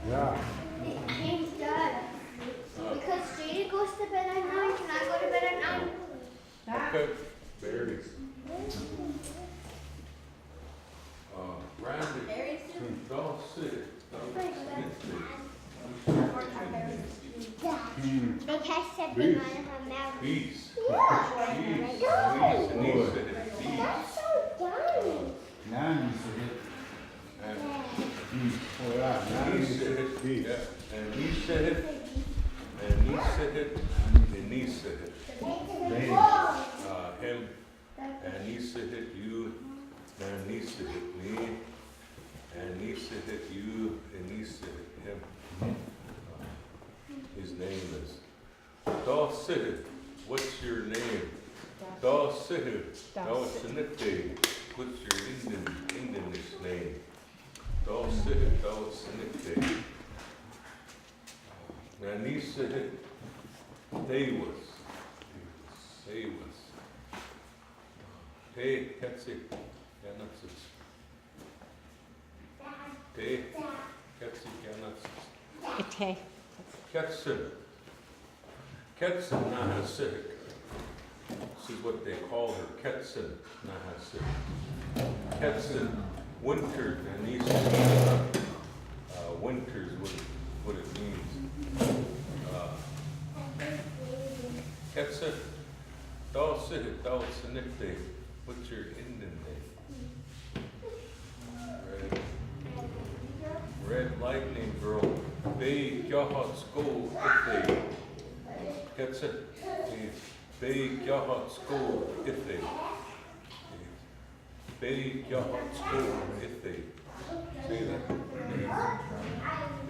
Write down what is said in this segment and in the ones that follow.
Yeah. Game's done. Because Jada goes to bed at 9, can I go to bed at 9? Okay. Berries. Randy. Don't sit. The cat said banana in her mouth. Peace. Yeah. Peace. That's so yummy. Now you see it. Oh yeah, now He you said see it. it. Yeah. And he said it. And he said it. And he said it. Him. And he said it. You. And he said it. Me. And he said it. You. And he said it. Him. His name is Dawson. What's your name? Dawson. Dawson. What's your English name? Dawson. Dawson. And he said it. They was. Hey, Ketsi. Ganatsis. Hey, Ketsi. Ganatsis. Okay. Ketsin. Ketsin Nahasik. This is what they call her, Ketsin Nahasik. Ketsin, winter, and these winters, what it means. Ketsin, Dawsit, Dawsinikte. What's your Indian name? Red Lightning Girl. Big Yahat School, if they gets it. Big Yahat School, if they. Big Yahat School, if they. Say that.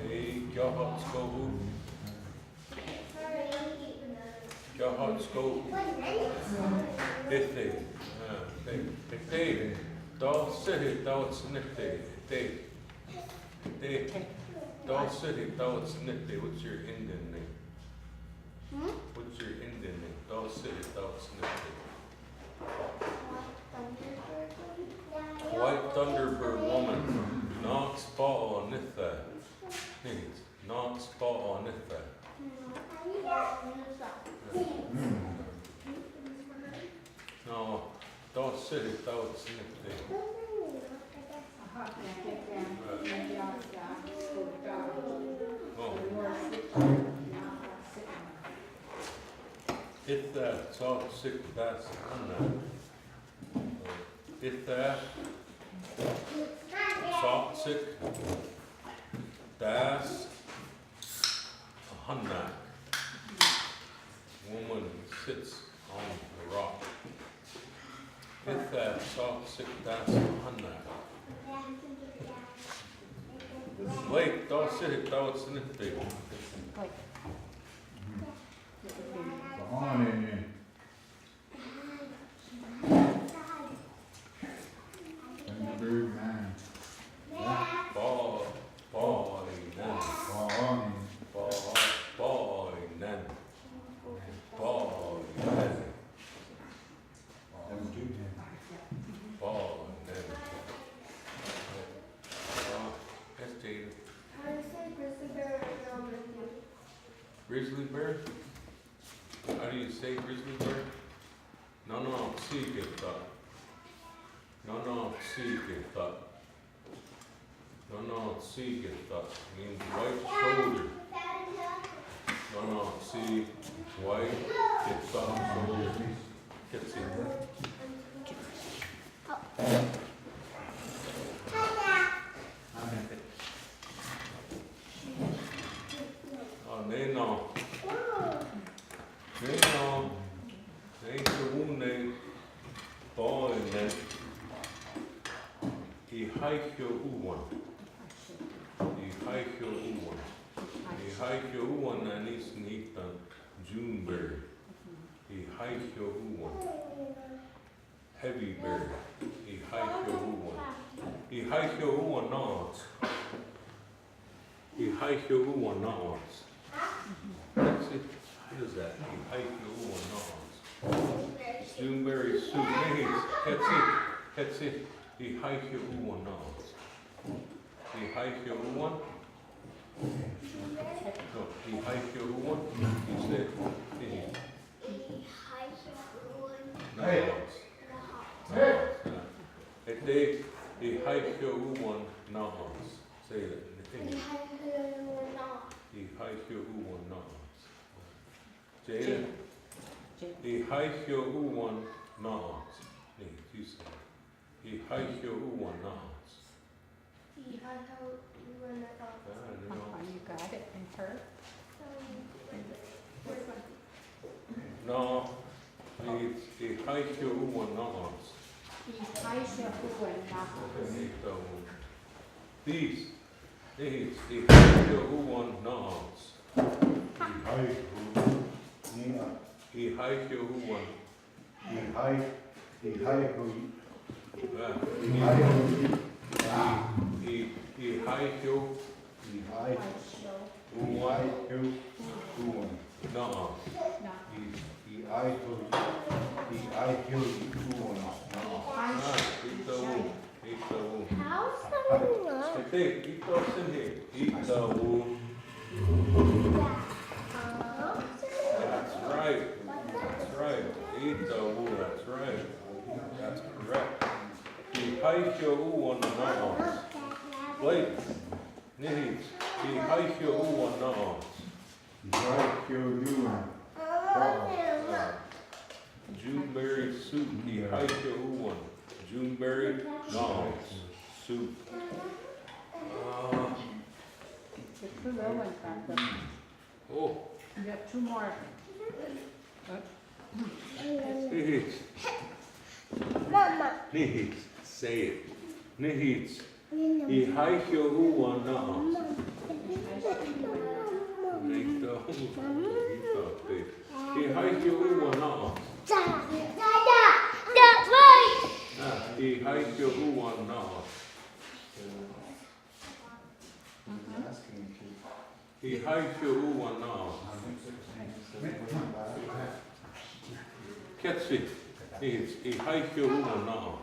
Big Yahat School. Yahat School, if they. If they. Dal City, Dal Snifty, if they. Dal City, Dal Snifty, what's your Indian name? What's your Indian name? Dal City, Dal Snifty. White Thunderbird woman, Knox Paw on Nitha. Knox Paw on Nitha. No, Dal City, Dal Snifty. If that's all sick, that's on that. If that salt sick, that's a hunnak. Woman sits on the rock. If that salt sick, that's a hunnak. Wait, don't sit it, don't sit it. Come on in there. Thunderbird man. Boy, then. Boy, then. That's Jada. I would say grizzly bear or Grizzly bear? How do you say grizzly bear? No, seek it up. No, seek it up. No, seek it up. Means white shoulder. No, see, white, it's up, shoulder. Gets it. Nej, hon är barnen I haikio uan. I haikio uan na nisnitan Juneberry. I haikio uan. Heavy berry. I haikio uan. I haikio uan nods. I haikio uan nods. That's it. What is that? I haikio uan nods. Juneberry soup. Hey, that's it. I haikio uan nods. I haikio uan. I hike your one. You said, hey. Hey. Hey. Hey, I hike your one. No. Say that. I hike your one. No. Jada. I hike your one. No. Hey, you said. I hike your one. No. You got it, and her? No, I hike your one. No. These, I hike your one. No. I hike your one. That's right. That's right. Eat the wool. That's right. That's correct. I hike your one. No. Blake. Needs. I hike your one. No. Juneberry soup. I hike your one. Juneberry. No. Soup. The two little ones back there. Oh. You have two more. Needs. Mama. Needs. Say it. Needs. I hike your one. No. Make the I hike your one. No. I hike your one. No. I hike your one. No. Catch it. It's I hike your one. No.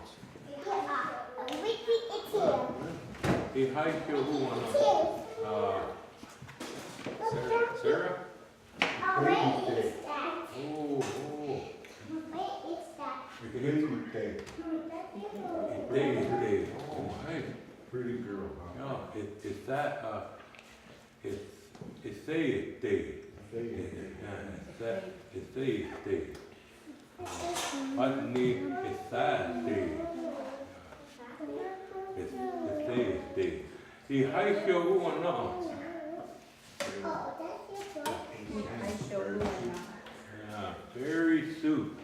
I hike your one. No. Sarah? Oh, Day. Oh, hey. Pretty girl. Yeah, it's that, it's they. It's they. But it's that day. It's they. I hike your one. No. Yeah, very soup.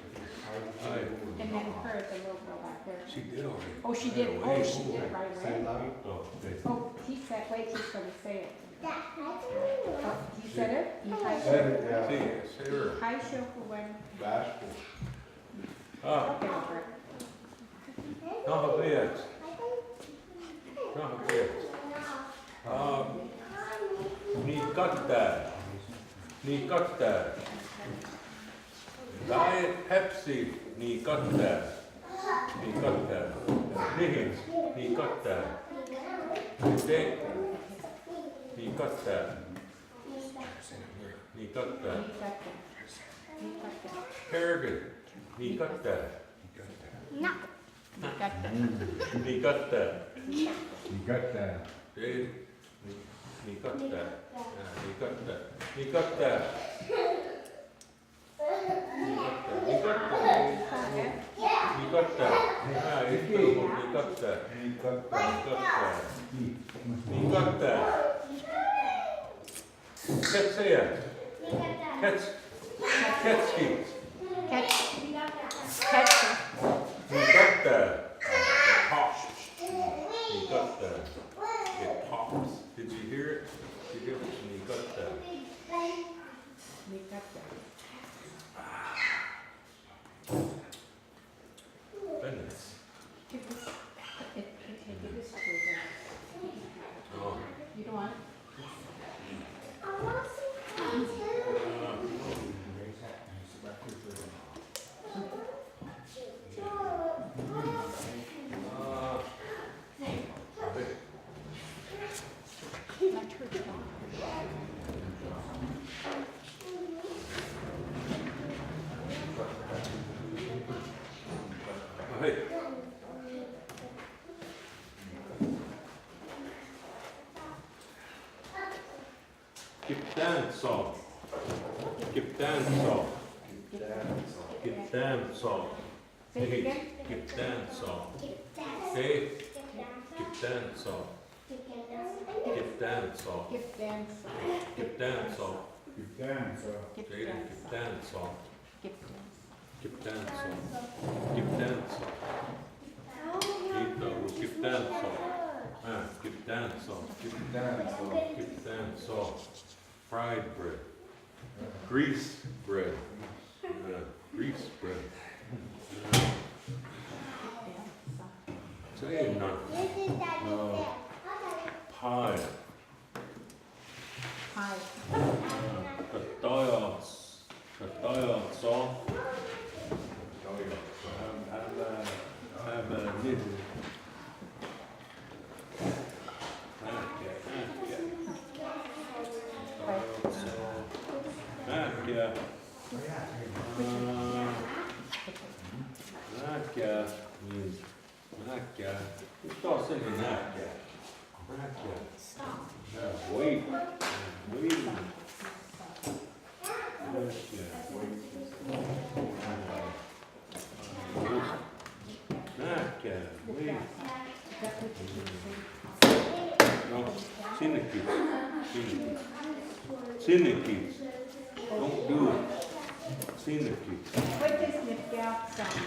And then her, the little girl back there. She did already. Oh, she did. Oh, she did right away. Oh, okay. Oh, he said, wait, he's gonna say it. Oh, he said it? See, Sarah. Hi, Shokuwen. Bashful. Ah, no, vet. Ni katta. Diet Pepsi, ni katta. Ni katta. Steak, ni katta. Harrigan, ni katta. No. Ni katta. You got that. Dave, ni katta. Ni katta. Ni katta. Catch here. Catch it. Catch. You got that. It pops. You got that. It pops. Did you hear it? You did it and you got that. Goodness. Oh. You don't want it? My church dog. Gipdanso. Gipdanso. Gipdanso. Say it again. Gipdanso. Say Gipdanso. Gipdanso. Give dance. Gipdanso. Give dance, Give Say dance. Gipdanso. Give dance. Gipdanso. Gipdanso. Gipdanso. Gipdanso. give dance, Gipdanso. Fried bread. Grease bread. Grease bread. Say none. Pie. Hi. Katajas. Katajas. Have a nid. Näkää means näkää. Mitä se niin näkää? Näkää. Wait. Wait. Näkää. Wait. No, sinnekin. Sinnekin. Sinnekin. Don't do it. Sinnekin. What does Nick Gap sound?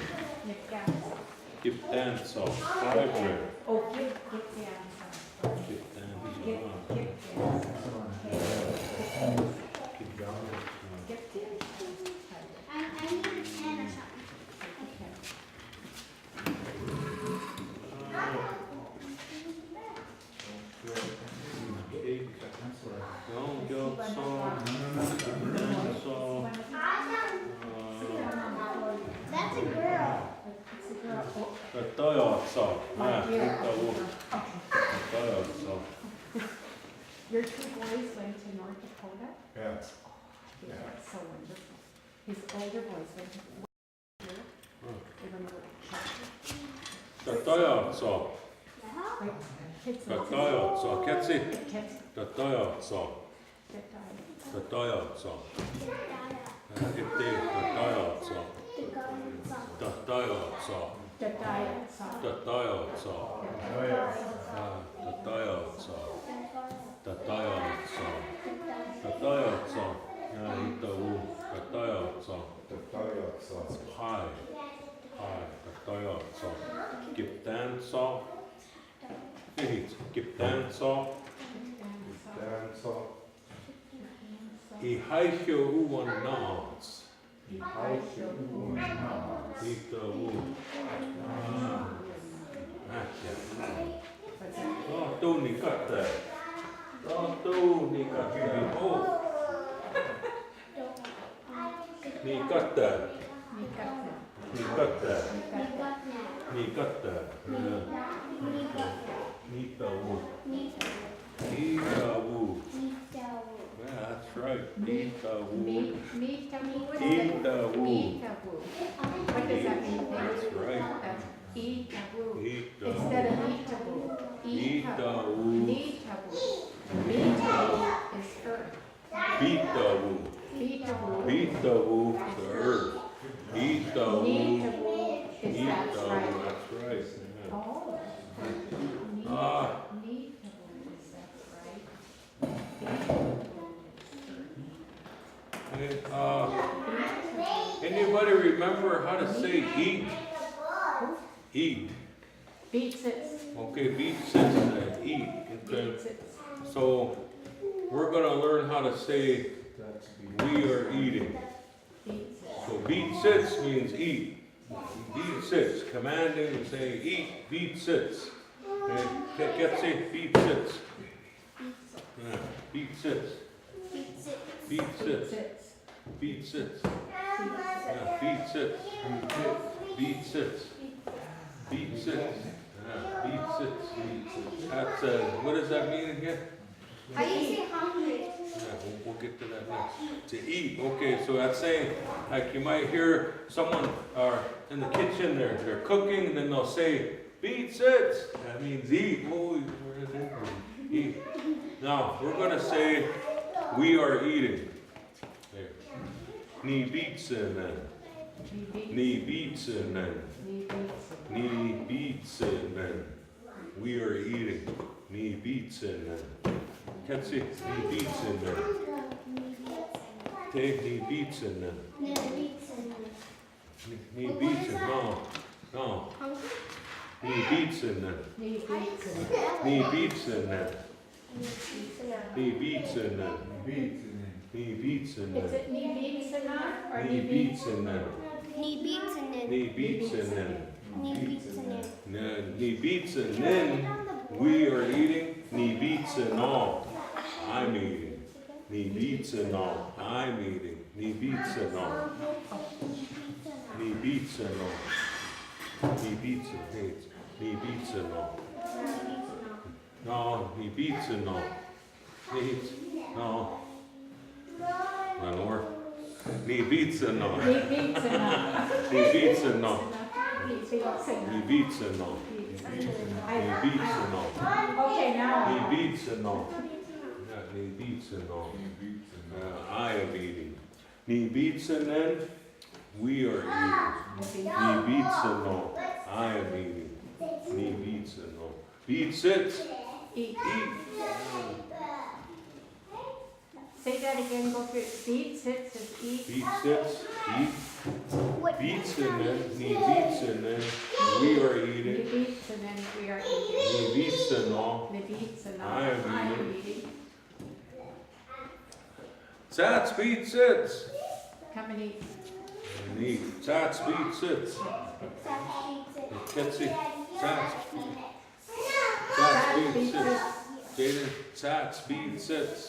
Nick Gap sound. Give dance off. Fiber. Oh, give dance. Give dance Give off. dance. Give dance off. Give dance. I need a pen or something. Don't go song. Dance off. That's a girl. Katajas. Katajas. Your two boys went to North Dakota? yeah. Yeah, that's so wonderful. His older boys went to here. They went to Katajas. Wait, kids. Katajas. Ketsi. Kids. Katajas. Get died. Katajas. Itti katajas. Katajas. The diet song. Katajas. Katajas. Katajas. Ja hittau. Katajas. Pie. Pie. Katajas. Give dance off. Give dance off. I haisio uon naats. Hittau. Tahtuuni kattaa. Tahtuuni kattaa. Oh. Niin kattaa. Niin kattaa. Niin kattaa. Niittau. Niittau. Yeah, that's right. Niittau. What does that mean? That's right. That's eat-taboo. Niittau. Instead of eat-taboo. Eat-taboo. Need-taboo. Need-taboo is earth. Beat-taboo. Eat-taboo. Beat-taboo is the earth. Eat-taboo. Need-taboo is that's Eat-taboo. right. That's right. Yeah. Oh. Need-taboo is that's right. Eat-taboo Hey, is earth. anybody remember how to say eat? Eat. Beats it. Okay, beat says eat. Okay. Beats it. So we're gonna learn how to say we are eating. Beats it. So beat sits means eat. Beat sits, commanding and saying eat, beat sits. Okay, get say beat sits. Yeah, beat sits. Beat sits. Beat sits. Yeah, beat sits. Beat sits. Beat sits. Yeah, beat sits. That's what does that mean again? How do you say hungry? Yeah, we'll get to that next. To eat. Okay, so that's saying, like you might hear someone in the kitchen, they're cooking, and then they'll say, beat sits. That means eat. Oh, eat. Now, we're going to say, We are eating. There. Ni beatsen. Ni beatsen. Ni beatsen. We are eating. Ni beatsen. Katsi. Ni beatsen. Take ni beatsen. Ni beatsen. No. Ni beatsen. Ni beatsen. Ni beatsen. Ni beatsen. Is it knee beats and not, or Ni knee beats? beatsen. Knee beats and then. Ni beatsen. Knee beats and then. Ni beatsen. We are eating. Ni beatsen all. I'm eating. Ni beatsen all. I'm eating. Ni beatsen all. Ni beatsen all. Ni beatsen. Ni beatsen all. No, ni beatsen all. No. Lenore. Ni beatsen all. Knee beats and not. Ni beatsen all. Knee beats and Ni not. beatsen all. Ni beatsen all. Okay, now. Ni beatsen all. Yeah, ni beatsen all. I am eating. Ni beatsen. We are eating. Ni beatsen all. I am eating. Ni beatsen all. Beats it. Eat. Eat. Say that again, go through it. Beat, sit, says eat. Beat sits. Eat. What? Beats and then. Ni beats and then. We are Knee eating. beats and then we are eating. Ni beats and all. Knee beats and all. I am eating. Sats beat sits. Come and eat. Ni sats beat sits. Ketsi. Sats. Sats beat sits. Jaden. Sats beat sits.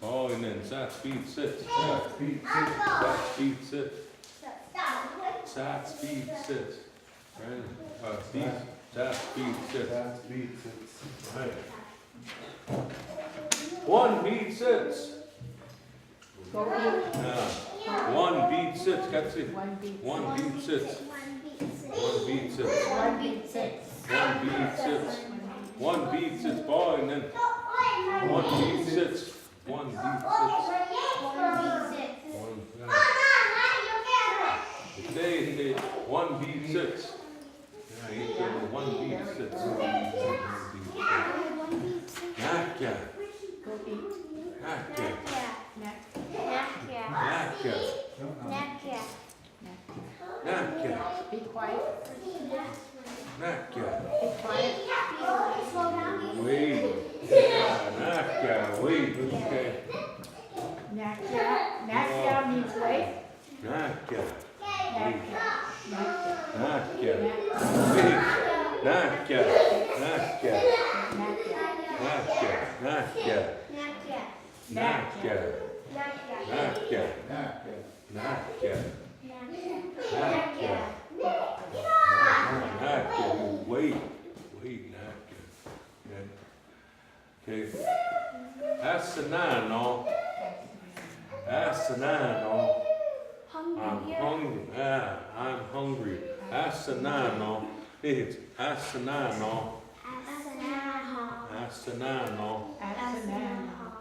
Oh, and then Sats beat sits. Sats beat sits. Sats beat sits. Right. Sats beat sits. Right. One beat sits. Go eat. One beat sits. Ketsi. One beat. One beat sits. One beat sits. One beat six. One beat sits. One beat sits. Boy, and then one beat sits. One beat sits. One. Today, one beat sits. Yeah, he did one beat sits. Nakya. Go eat. Nakya. Napkin. Nakya. Napkin. Nakya. Be quiet. Nakya. Be quiet. Slow down. Wait. Nakya. Wait. Okay. Nakya. Nakya means wait. Nakya. Nakya. Nakya. Nakya. Wait. Nakya. Nakya. Nakya. Nakya. Nakya. Nakya. Nakya. Nakya. Nakya. Nakya. Wait. Nakya. Okay. Asanano. Asanano. I'm hungry. I'm hungry. Asanano. It's Asanano. Asanano.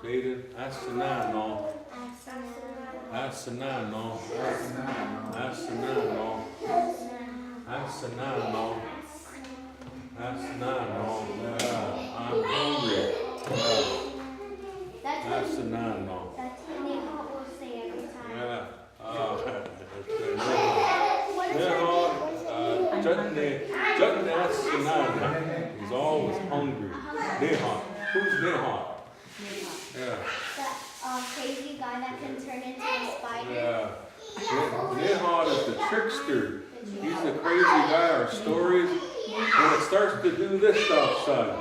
Jaden. Asanano. Asanano. Asanano. Asanano. Asanano. I'm hungry. Asanano. That's what Neha will say every time. He's always hungry. Neha. Who's Neha? Yeah. That crazy guy that can turn into a spider. Yeah. Neha is the trickster. He's the crazy guy. Our stories, when it starts to do this outside,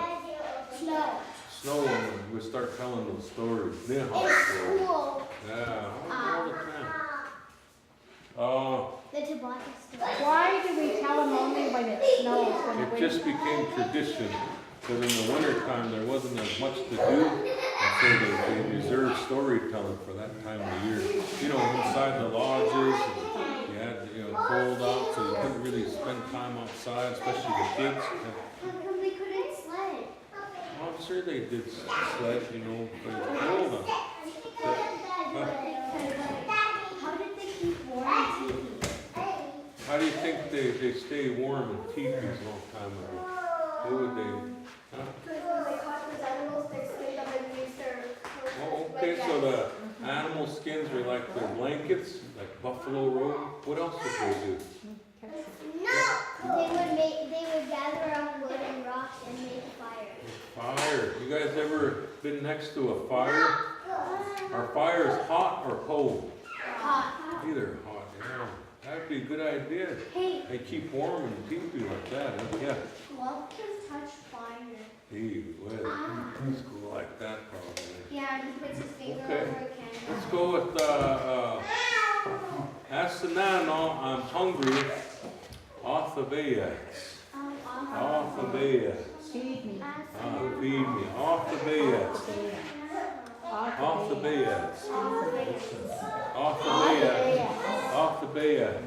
snow, we start telling those stories. Neha stories. Cool. Yeah, all the time. The Tabata story. Why do we tell them only when it snows? When It the just wind? became tradition, because in the wintertime there wasn't as much to do, and so they reserved storytelling for that time of year. You know, inside the lodges, you had, cold out, so you couldn't really spend time outside, especially the kids. How come they couldn't sled? Well, sure they did sled, you know, but it's cold. How did they keep warm teepees? How do you think they stay warm in teepees a long time ago? What would they? Huh? Because when they caught those animals, they skinned them and used their Oh, okay, so the animal skins were like their blankets, like buffalo robe. What else would they do? They would gather up wood and rocks and make fires. Fire. You guys ever been next to a fire? Are fires hot or cold? Hot. Either hot, yeah. That'd be a good idea. Hey, They keep warm and teepee like that, huh? Yeah. love can touch fire. Hey, well, it's cool like that probably. Yeah, and he puts his finger Okay. over a candle. Let's go with, Asanano, I'm hungry. Arthabeats. Arthabeats. Feed me. Feed me. Arthabeats. Arthabeats. Arthabeats. Arthabeats.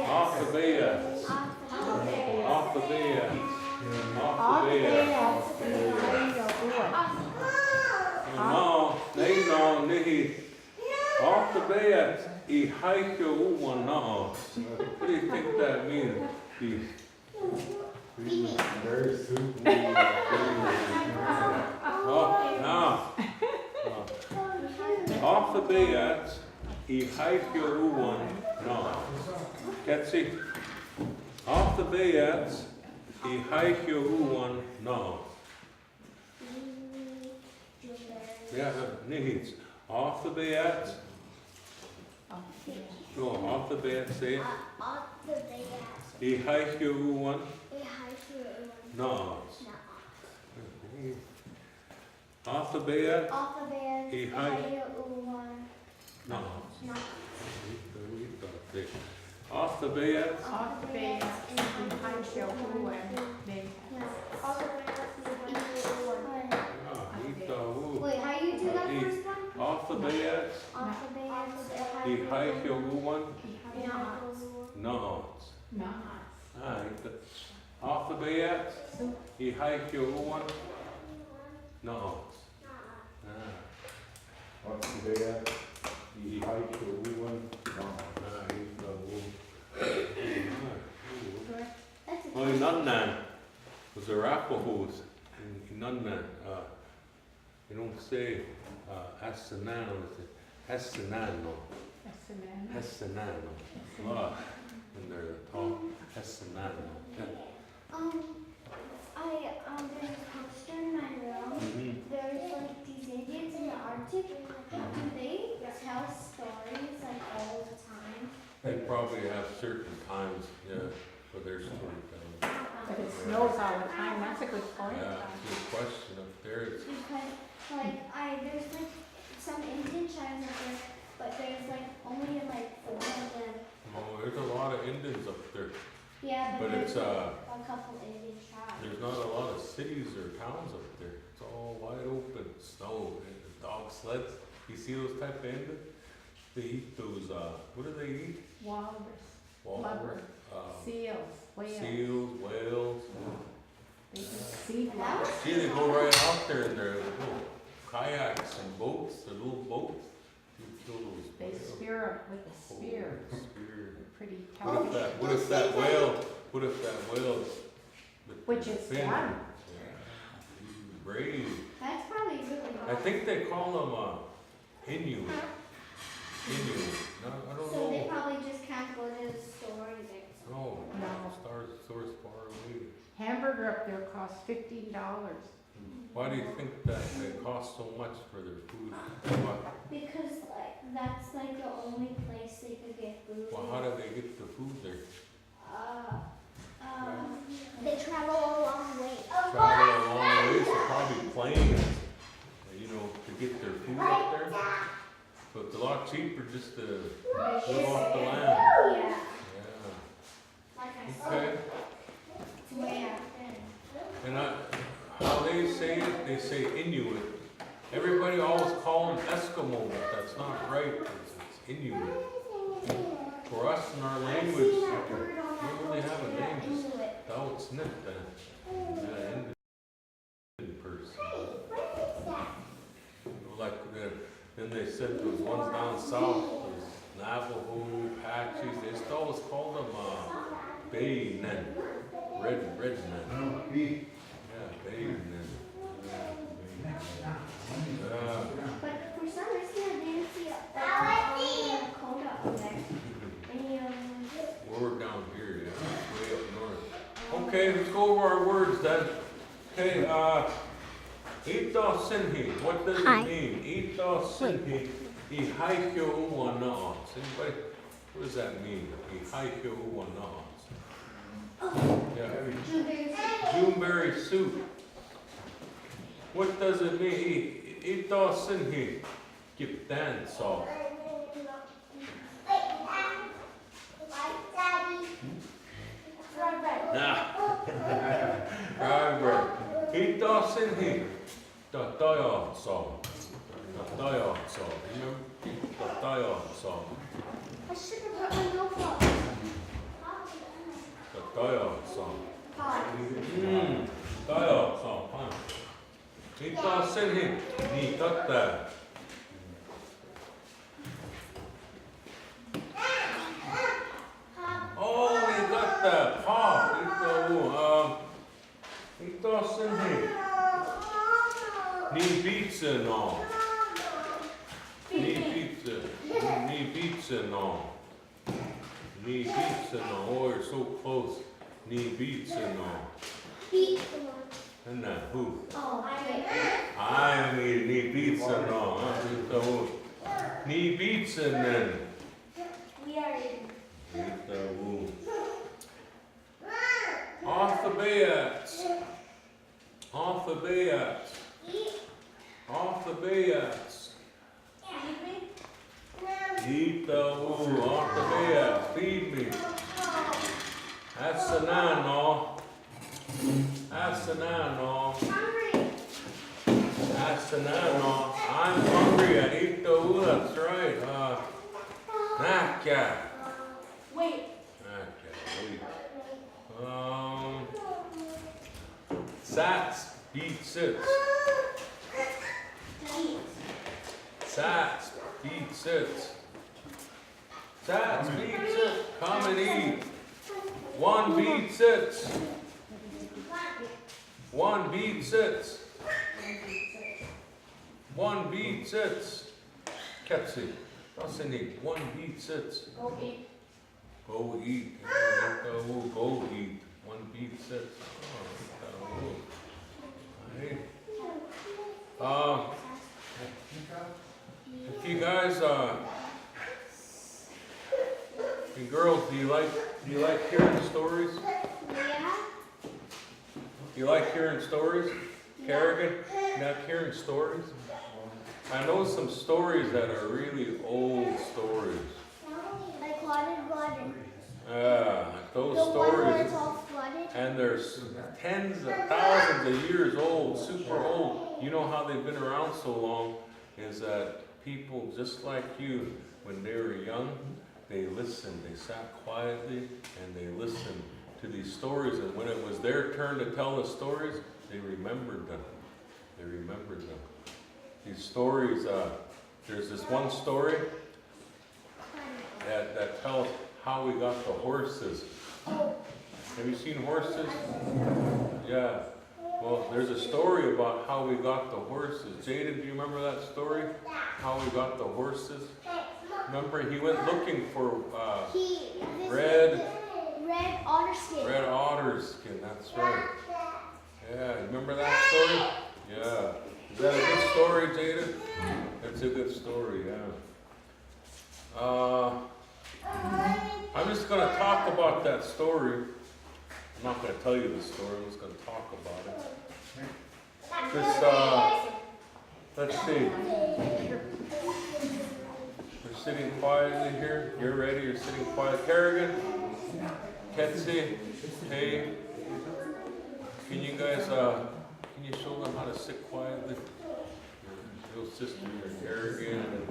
Arthabeats. Arthabeats. No, they know, nihi. Arthabeats. I haikyo uwa na'o. What do you think that means? Very soup. Oh, now. Arthabeats. I haikyo uwa na'o. Ketsi. Arthabeats. I haikyo uwa na'o. Yeah, nihits. Arthabeats. No, Arthabeats say it. I haikyo uwa na'o. Arthabeats. I haikyo na'o. Arthabeats. Wait, how do you do that first one? Arthabeats. I haikyo uwa na'o. Arthabeats. I haikyo uwa na'o. What's the day at? The hike to Wuhan. Oh, in Nunnan was the Arapahoes. In Nunnan, they don't say Asanano, they say Hesanano. Hesanano. When they're tall, Hesanano. There's a poster in my room. There's like these Indians in the Arctic. Do they tell stories like all the time? They probably have certain times, yeah, for their storytelling. If it snows all the time, that's a good point. Yeah, good question up there. It's, Because there's like some Indian tribes up there, but there's like only like 4 of them. oh, there's a lot of Indians up there, Yeah, but there's it's a couple Indian tribes. there's not a lot of cities or towns up there. It's all wide open, snow, and the dog sleds. You see those type of Indians? They eat those, what do they eat? Walrus, Walrus, blubber, seals, whales. seals, whales. They eat sea flowers. See, they go right out there in their little kayaks and boats, their little boats. You kill those They whales. spear them with a spear. Oh, spear. They're pretty What if tough. that whale, with Which the is fin? done. Yeah, he's brave. That's probably really I hard. think they call them, Inuit. Inuit. No, I don't So they know. probably just can't go to the store either. No, No. stores far away. Hamburger up there costs $15. Why do you think that they cost so much for their food? Why? Because that's like the only place they could get food. Well, how do they get the food there? They travel a long way. Travel a long ways, so probably planes, you know, to get their food up there. So it's a lot cheaper just to live off the land. Yeah. Yeah. Like I said, Okay. it's way out there. And how they say it, they say Inuit. Everybody always call them Eskimo, but that's not right. It's Inuit. For us in our language, we don't really have a name, just Dao Snip then. Yeah, Indian person. said those ones down south, those Navajo, Apaches, they used to always call them Bay Men, red men. Yeah, Bay Men. But for some reason, I didn't see a Dakota up there. Any of them? We're down here, yeah, way up north. Okay, let's go over our words then. Okay, Ito Sinhi, what does it mean? Ito Sinhi, Ihaikyo Uwanaos. Anybody, what does that mean? Ihaikyo Uwanaos. Yeah. Juneberry soup. What does it mean? Ito Sinhi, Giptan salt. Nah. Right, right. Ito Sinhi. Tatayo salt. Tatayo salt. Remember? Tatayo salt. I should have put my notebook. Tatayo salt. Tatayo salt. Huh? Ito Sinhi. Ni tata. Oh, you got that. Pa. Ito Sinhi. Ni pizza no. Ni pizza. Ni pizza no. Ni pizza no. Oh, you're so close. Ni pizza no. And that who? Oh, I mean, ni pizza no. Ni pizza then. we are in. Alphabets. Alphabets. Alphabets. Eat the woo. Alphabets. Feed me. That's the nine, no. That's the nine, no. That's the nine, no. I'm hungry. I eat the woo. That's right. Naka. Wait. Sats beat sits. Sats beat sits. Sats beat sits. Come and eat. One beat sits. One beat sits. One beat sits. Ketsi. What's in it? One beat sits. Go eat. Go eat. Go eat. One beat sits. Oh, if you guys, you girls, do you like hearing stories? Yeah. You like hearing stories? Kerrigan, you like hearing stories? I know some stories that are really old stories. Like flooded water. Like those The one where stories. it's all flooded. And they're tens of thousands of years old, super old. You know how they've been around so long is that people just like you, when they were young, they listened. They sat quietly and they listened to these stories. And when it was their turn to tell the stories, they remembered them. They remembered them. These stories, there's this one story that tells how we got the horses. Have you seen horses? Yeah. Well, there's a story about how we got the horses. Jaden, do you remember that story? How we got the horses? Remember, he went looking for red otter skin. Red otter skin, that's right. Yeah, you remember that story? Yeah. Is that a good story, Jaden? That's a good story, yeah. I'm just going to talk about that story. I'm not going to tell you the story, I'm just going to talk about it. Just, let's see. We're sitting quietly here. You're ready, you're sitting quiet. Kerrigan, Ketsi, hey. Can you guys, can you show them how to sit quietly? Your little sister, Kerrigan, and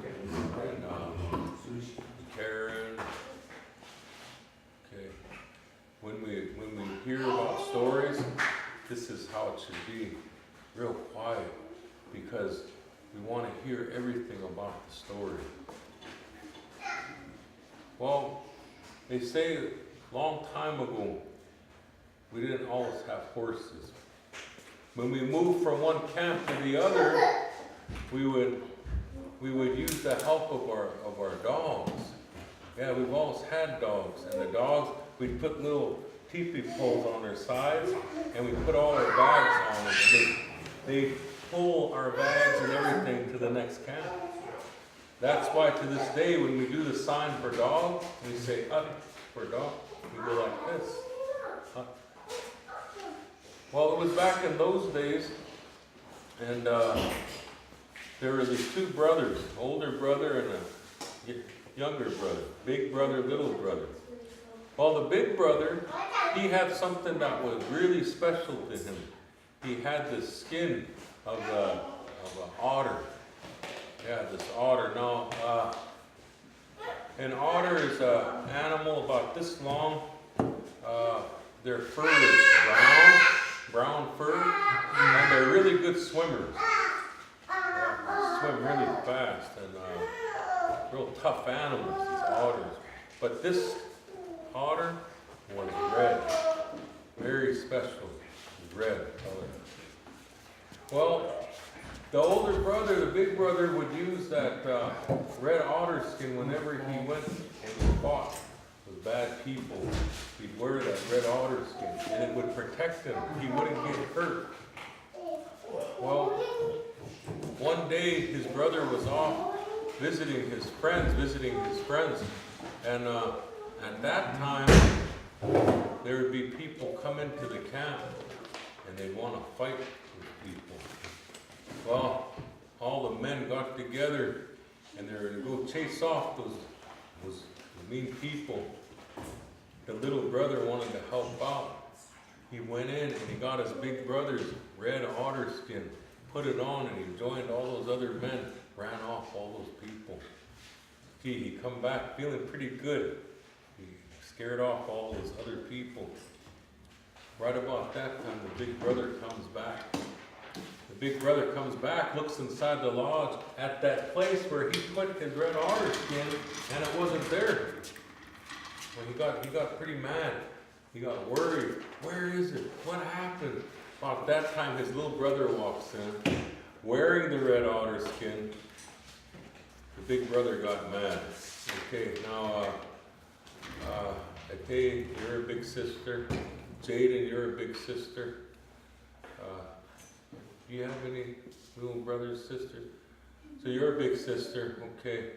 Karen. Okay. When we hear about stories, this is how it should be. Real quiet. Because We want to hear everything about the story. Well, they say a long time ago, we didn't always have horses. When we moved from one camp to the other, we would use the help of our dogs. Yeah, we've always had dogs, and the dogs, we'd put little teepee poles on their sides, and we put all our bags on them. They pull our bags and everything to the next camp. That's why to this day, when we do the sign for dogs, we say up for dog. We go like this. Up. Well, it was back in those days, and there were these two brothers, older brother and a younger brother, big brother, little brother. Well, the big brother, he had something that was really special to him. He had the skin of an otter. Yeah, this otter. Now, an otter is an animal about this long. Their fur is brown fur, and they're really good swimmers. Swim really fast, and real tough animals, these otters. But this otter was red, very special, red color. Well, the older brother, the big brother, would use that red otter skin whenever he went and fought with bad people. He'd wear that red otter skin, and it would protect him. He wouldn't get hurt. Well, one day his brother was off visiting his friends, and at that time there would be people come into the camp, and they'd want to fight with people. Well, all the men got together, and they were to go chase off those mean people. The little brother wanted to help out. He went in and he got his big brother's red otter skin, put it on, and he joined all those other men, ran off all those people. Gee, he come back feeling pretty good. He scared off all those other people. Right about that time, the big brother comes back. The big brother comes back, looks inside the lodge at that place where he put his red otter skin, and it wasn't there. Well, he got pretty mad. He got worried. Where is it? What happened? About that time, his little brother walks in, wearing the red otter skin. The big brother got mad. Okay, now, Ate, you're a big sister. Jaden, you're a big sister. Do you have any little brothers, sisters? So you're a big sister, okay.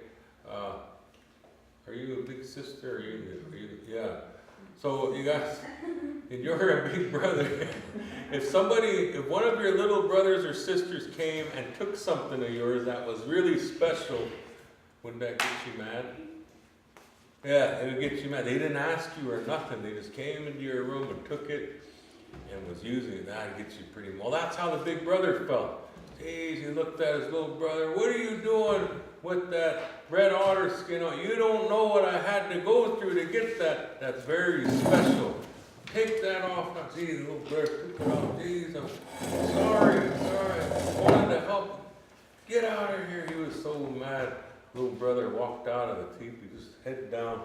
Are you a big sister? Are you yeah. So you guys, and you're a big brother. If one of your little brothers or sisters came and took something of yours that was really special, wouldn't that get you mad? Yeah, it would get you mad. They didn't ask you or nothing. They just came into your room and took it and was using it. That'd get you pretty mad. Well, that's how the big brother felt. Geez, he looked at his little brother. What are you doing with that red otter skin on? You don't know what I had to go through to get that. That's very special. Take that off. Now, geez, the little brother took it off. Geez, I'm sorry. I wanted to help. Get out of here. He was so mad. Little brother walked out of the teepee, just head down,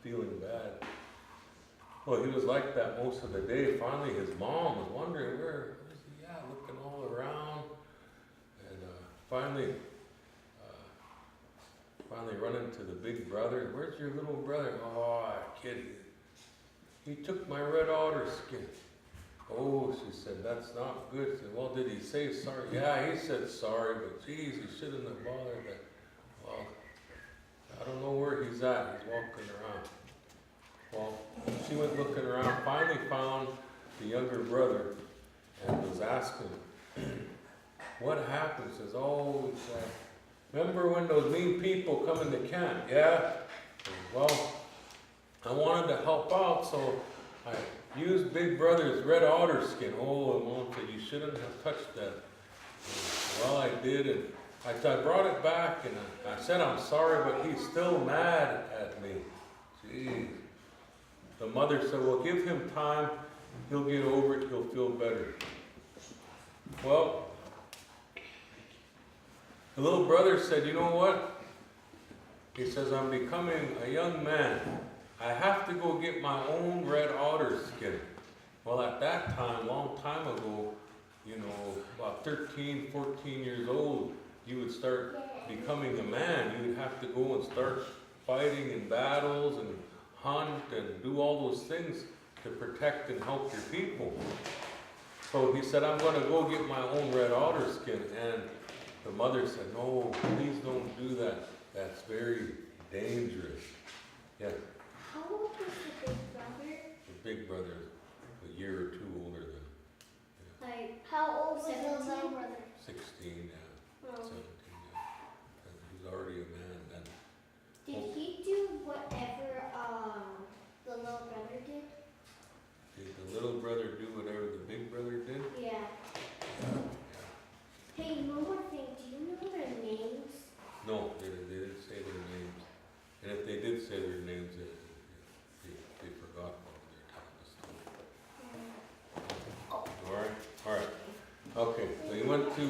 feeling bad. Well, he was like that most of the day. Finally, his mom was wondering, where is he at? Looking all around. And finally running to the big brother. Where's your little brother? Oh, kid, he took my red otter skin. Oh, she said, that's not good. She said, well, did he say sorry? Yeah, he said sorry, but geez, he shouldn't have bothered that. Well, I don't know where he's at. He's walking around. Well, she went looking around, finally found the younger brother and was asking, what happened? She says, oh, remember when those mean people come into camp? Yeah? Well, I wanted to help out, so I used Big Brother's red otter skin. Oh, and Mom said, you shouldn't have touched that. Well, I did, and I brought it back, and I said I'm sorry, but he's still mad at me. Jeez. The mother said, well, give him time. He'll get over it. He'll feel better. Well, The little brother said, you know what? He says, I'm becoming a young man. I have to go get my own red otter skin. Well, at that time, long time ago, you know, about 13, 14 years old, you would start becoming a man. You would have to go and start fighting in battles and hunt and do all those things to protect and help your people. So he said, I'm going to go get my own red otter skin. And the mother said, no, please don't do that. That's very dangerous. Yeah. How old was the big brother? The big brother is a year or two older than. Yeah. Like, how old was the little brother? 16, yeah. Oh. 17, yeah. And he's already a man then. Did he do whatever the little brother did? Did the little brother do whatever the big brother did? Yeah. Hey, one more thing. Do you know their names? No, they didn't say their names. And if they did say their names, they forgot what they're telling the story. Alright. Okay, so he went to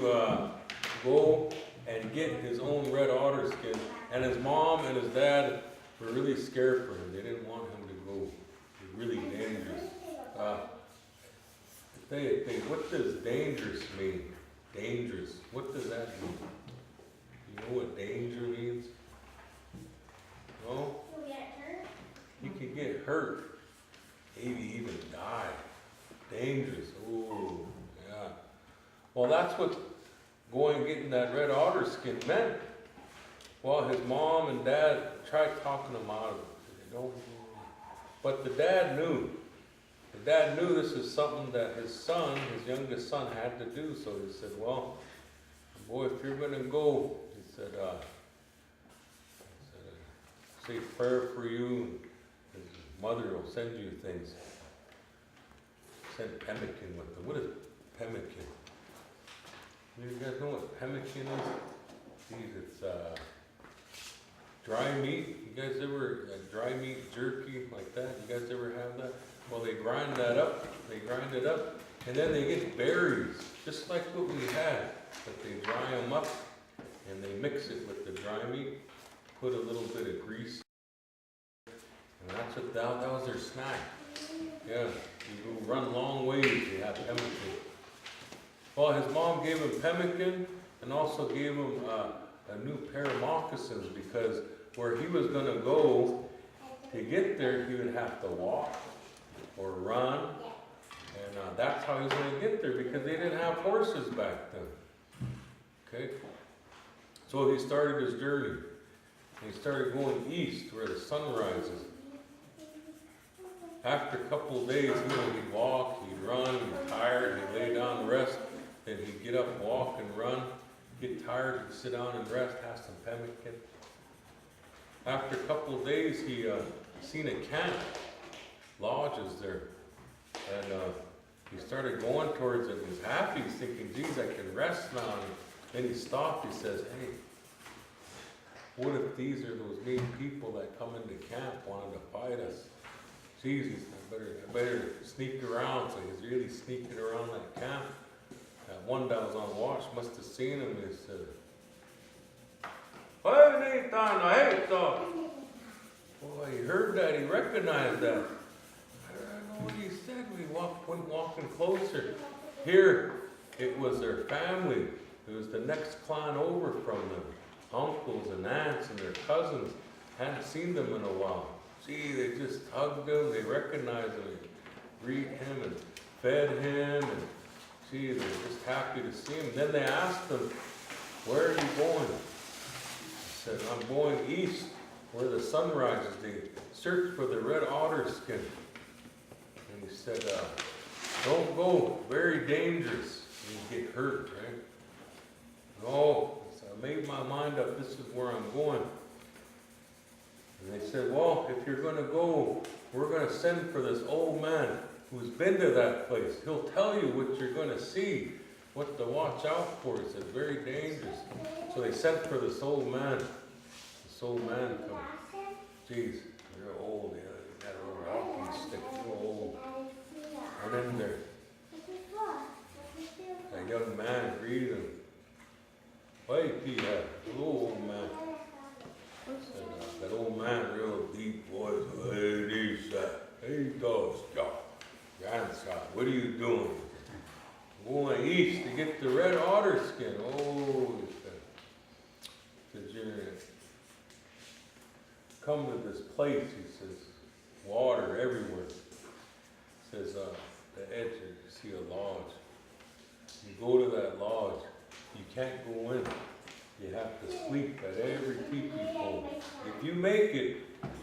go and get his own red otter skin, and his mom and his dad were really scared for him. They didn't want him to go. It was really dangerous. What does dangerous mean? Dangerous. What does that mean? You know what danger means? No? He'll get hurt. You can get hurt. Maybe even die. Dangerous. Oh, yeah. Well, that's what going and getting that red otter skin meant. Well, his mom and dad tried talking him out of it. They don't. But the dad knew. The dad knew this is something that his son, his youngest son, had to do. So he said, well, boy, if you're going to go, he said, say prayer for you. His mother will send you things. Send pemmican with them. What is pemmican? You guys know what pemmican is? Geez, it's dry meat. You guys ever dry meat jerky like that? You guys ever have that? Well, they grind that up. They grind it up, and then they get berries, just like what we had. But they dry them up, and they mix it with the dry meat. Put a little bit of grease, and that's what that was their snack. Yeah, you go run long ways. You have pemmican. Well, his mom gave him pemmican, and also gave him a new pair of moccasins, because where he was going to go to get there, he would have to walk or run, and that's how he was going to get there, because they didn't have horses back then. Okay, so he started his journey. He started going east where the sun rises. After a couple of days, he'd walk, he'd run, he'd tired, he'd lay down and rest. Then he'd get up, walk, and run. Get tired, he'd sit down and rest, have some pemmican. After a couple of days, he seen a camp, lodges there, and he started going towards it. He was happy. He's thinking, geez, I can rest now. And then he stopped. He says, hey, what if these are those mean people that come into camp wanting to fight us? Jesus, I better sneak around. So he's really sneaking around that camp. That one that was on watch must have seen him. He said, hey, Nathan, hey, dog. Boy, he heard that. He recognized that. I don't know what he said. We went walking closer. Here, it was their family. It was the next clan over from them. Uncles and aunts and their cousins. Hadn't seen them in a while. Gee, they just hugged him. They recognized him. They greeted him and fed him. And gee, they were just happy to see him. Then they asked him, where are you going? He said, I'm going east where the sun rises. They search for the red otter skin. And he said, don't go. Very dangerous. You get hurt, right? No. So I made my mind up. This is where I'm going. And they said, well, if you're going to go, we're going to send for this old man who's been to that place. He'll tell you what you're going to see, what to watch out for. He said, very dangerous. So they sent for this old man. This old man comes. Geez, you're old. You got a little walking stick. You're old. And then there, that young man greeted him. Wait, he had a little old man. Said, that old man, real deep voice. Hey, dog, grandson, what are you doing? I'm going east to get the red otter skin. Oh, he said, you're come to this place, he says, water everywhere. He says, the edge, you see a lodge. You go to that lodge, you can't go in. You have to sleep at every teepee pole. If you make it,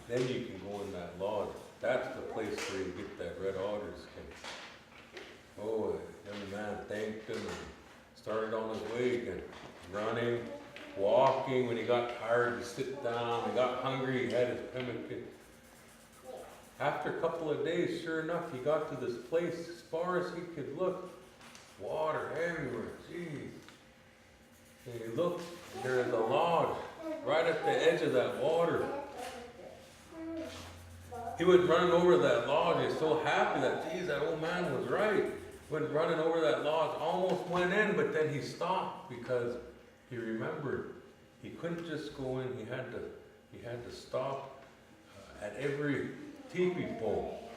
then you can go in that lodge. That's the place where you get that red otter skin. Oh, the young man thanked him and started on his way again. Running, walking. When he got tired, he sit down. He got hungry, he had his pemmican. After a couple of days, sure enough, he got to this place as far as he could look. Water everywhere, jeez. And he looked, there's a lodge right at the edge of that water. He went running over that lodge. He was so happy that, geez, that old man was right. Went running over that lodge, almost went in, but then he stopped because he remembered he couldn't just go in. He had to stop at every teepee pole.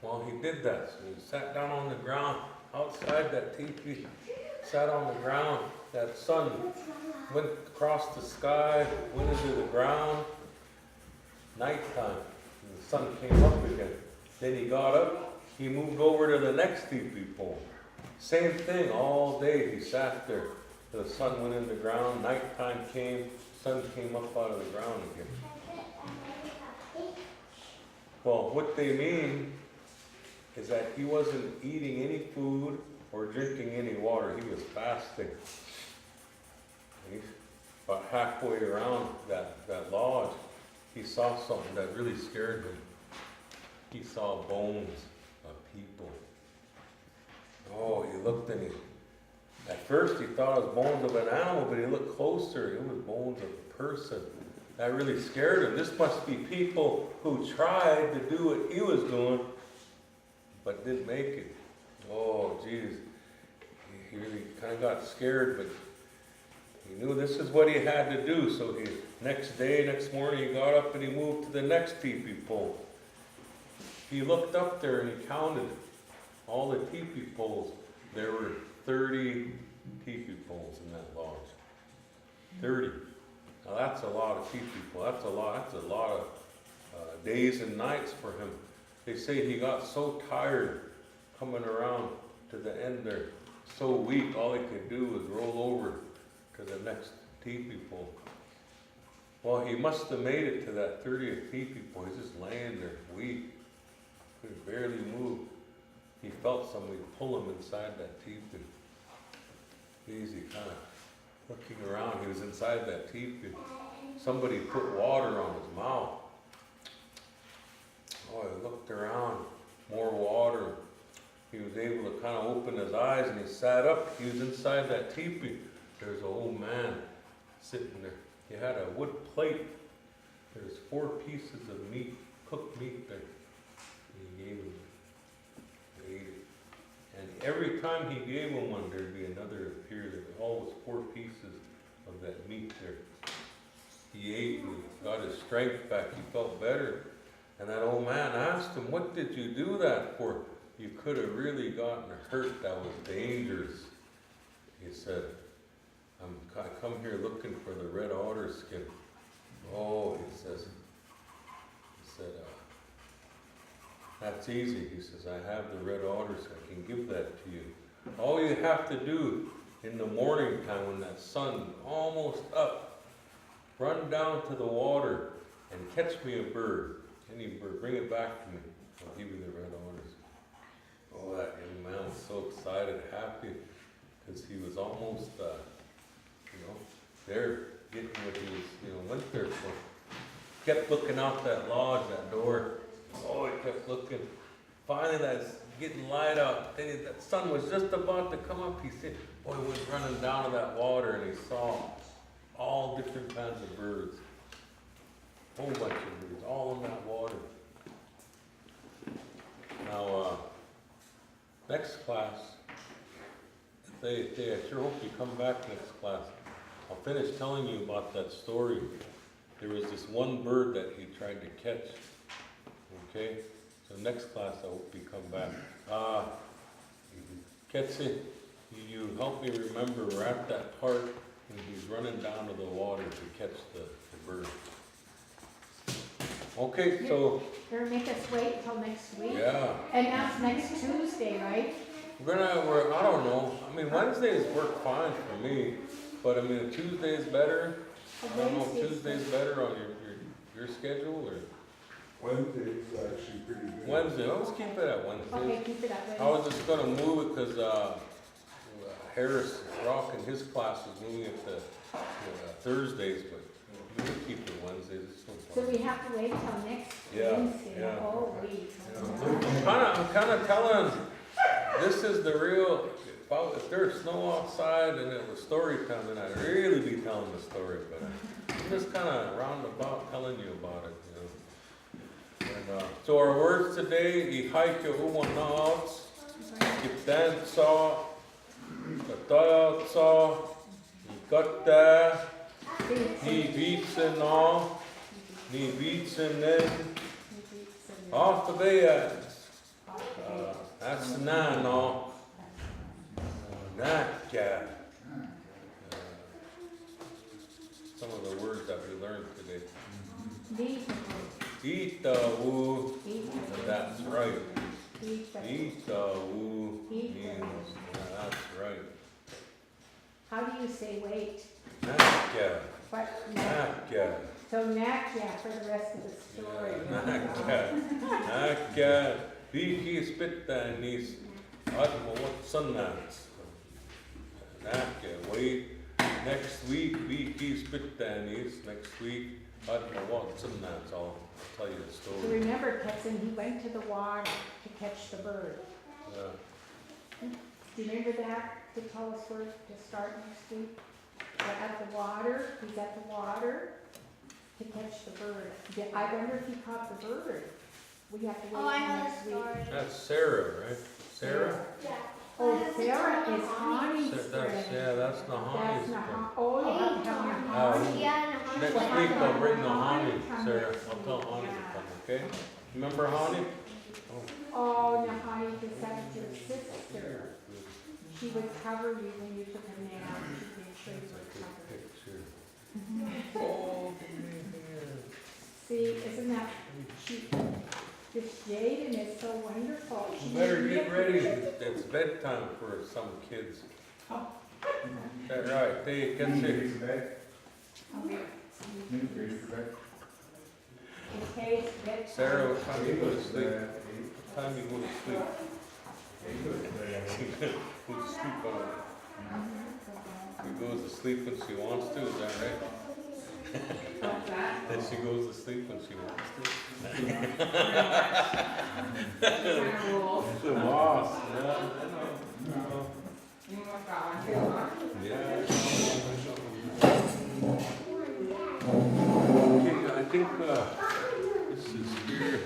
Well, he did that. So he sat down on the ground outside that teepee, sat on the ground. That sun went across the sky, went into the ground. Nighttime, and the sun came up again. Then he got up, he moved over to the next teepee pole. Same thing all day. He sat there. The sun went in the ground. Nighttime came, sun came up out of the ground again. Well, what they mean is that he wasn't eating any food or drinking any water. He was fasting. He's about halfway around that lodge, he saw something that really scared him. He saw bones of people. Oh, he looked and at first he thought it was bones of an animal, but he looked closer, it was bones of a person. That really scared him. This must be people who tried to do what he was doing, but didn't make it. Oh, geez. He really kind of got scared, but he knew this is what he had to do. So next morning, he got up and he moved to the next teepee pole. He looked up there and he counted all the teepee poles. There were 30 teepee poles in that lodge. 30. Now that's a lot of teepee poles. That's a lot of days and nights for him. They say he got so tired coming around to the end there, so weak, all he could do was roll over to the next teepee pole. Well, he must have made it to that 30th teepee pole. He's just laying there, weak, could barely move. He felt somebody pull him inside that teepee. Easy, kind of looking around. He was inside that teepee. Somebody put water on his mouth. Oh, he looked around, more water. He was able to kind of open his eyes and he sat up. He was inside that teepee. There's an old man sitting there. He had a wood plate. There's 4 pieces of meat, cooked meat there. He gave him it. He ate it. And every time he gave him one, there'd be another appear. There were always 4 pieces of that meat there. He ate and got his strength back. He felt better. And that old man asked him, "What did you do that for? You could have really gotten hurt. That was dangerous." He said, I come here looking for the red otter skin. Oh, he said, that's easy. He says, I have the red otter skin. I can give that to you. All you have to do in the morning time when that sun almost up, run down to the water and catch me a bird. Any bird, bring it back to me. I'll give you the red otters. Oh, that young man was so excited, happy, because he was almost, there getting what he was, went there for. Kept looking out that lodge, that door. Oh, he kept looking. Finally, that's getting light out. Then that sun was just about to come up. He said, he went running down to that water and he saw all different kinds of birds. A whole bunch of birds, all in that water. Now, next class, I sure hope you come back next class. I'll finish telling you about that story. There was this one bird that he tried to catch. Okay? So next class I hope you come back. Ketsi, you help me remember we're at that part and he's running down to the water to catch the bird. Okay, so You're gonna make us wait until next week? yeah. And that's next Tuesday, right? We're I don't know. I mean, Wednesdays work fine for me, but I mean, Tuesday's better. I don't know if Tuesday's better on your schedule or Wednesday's actually pretty good. Wednesday. Let's keep it at Wednesday. Okay, keep it that way. I was just gonna move it because Harris Rock in his class is moving it to Thursdays, but we can keep it Wednesdays. It's no So problem. we have to wait till next Yeah, Wednesday, yeah. the whole week. I'm kind of telling. This is the real. If there's snow outside and it was story time, then I'd really be telling the story. But I'm just kind of roundabout telling you about it, you know. And, so our words today: Ihaike umanauts, Iptansa, Katayatsa, Ikata, Ni Vitsana, Ni Vitsenen, off the bay. That's the 9 now. Nakya. Some of the words that we learned today. Itawu. That's right. Itawu means, that's right. How do you say wait? Nakya. What? Nakya. So Nakya for the rest of the story. Nakya. Nakya. Viki Spittanis. Admawat Sunnats. Nakya. Wait. Next week, Viki Spittanis. Next week, Admawat Sunnats. I'll tell you the So story. remember, Ketson, he went to the water to catch the bird. Yeah. Do you remember that to tell us where to start next week? At the water, he's at the water to catch the bird. I wonder if he caught the bird. We have to Oh, wait I till know the next week. story. That's Sarah, right? Sarah? Yeah. Oh, Sarah is Honey's That's, friend. yeah, that's That's Nahani's not, friend. oh, you have to have Honey. Yeah, and Next a week I'll bring Well, Nahani, come Sarah. next I'll tell week, Hani to yeah. come, okay? Remember Hani? Oh, Nahani, because that's your sister. She would cover you when you took a nap. She'd make sure you were covered. Picture. Oh, give me here. See, isn't that, she, this Jaden is so wonderful. She You better made me get a ready. picture. It's bedtime for some kids. Oh. Is that right? They can see. Okay. Okay, it's bedtime. Sarah, what time you go to sleep? What time you go to sleep? Go to sleep on it. She goes to sleep when she wants to, is that right? What's that? That she goes to sleep when she wants to. It's a loss, yeah, I know. Yeah. Okay, I think, this is here.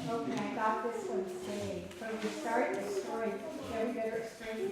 Okay, I got this one saved. So we start the story, then we better straighten